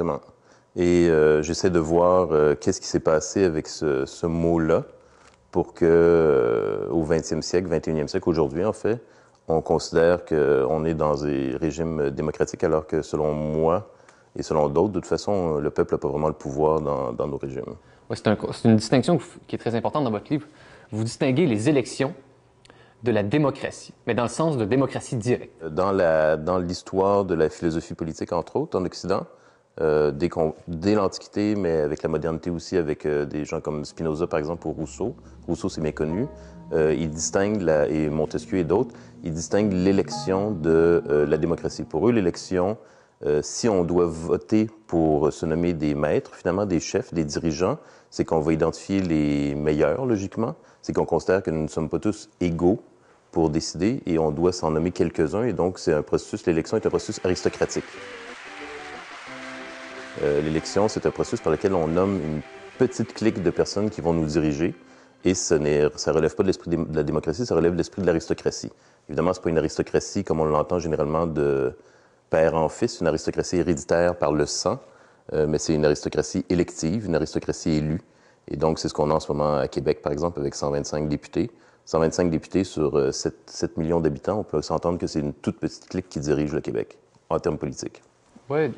exactement. Et j'essaie de voir qu'est-ce qui s'est passé avec ce mot-là pour que, au 20e siècle, 21e siècle, aujourd'hui en fait, on considère qu'on est dans des régimes démocratiques alors que selon moi et selon d'autres, de toute façon, le peuple n'a pas vraiment le pouvoir dans nos régimes. Ouais, c'est une distinction qui est très importante dans votre livre. Vous distinguez les élections de la démocratie, mais dans le sens de démocratie directe. Dans l'histoire de la philosophie politique, entre autres, en Occident, dès l'Antiquité, mais avec la modernité aussi, avec des gens comme Spinoza, par exemple, ou Rousseau. Rousseau, c'est méconnu. Ils distinguent, et Montesquieu et d'autres, ils distinguent l'élection de la démocratie. Pour eux, l'élection, si on doit voter pour se nommer des maîtres, finalement, des chefs, des dirigeants, c'est qu'on va identifier les meilleurs, logiquement. C'est qu'on considère que nous ne sommes pas tous égaux pour décider et on doit s'en nommer quelques-uns. Et donc, c'est un processus, l'élection est un processus aristocratique. L'élection, c'est un processus par lequel on nomme une petite clique de personnes qui vont nous diriger. Et ça relève pas de l'esprit de la démocratie, ça relève de l'esprit de l'aristocratie. Évidemment, c'est pas une aristocratie comme on l'entend généralement de père en fils, une aristocratie héréditaire par le sang, mais c'est une aristocratie élective, une aristocratie élue. Et donc, c'est ce qu'on a en ce moment à Québec, par exemple, avec 125 députés. 125 députés sur 7 millions d'habitants, on peut s'entendre que c'est une toute petite clique qui dirige le Québec, en termes politiques. Ouais,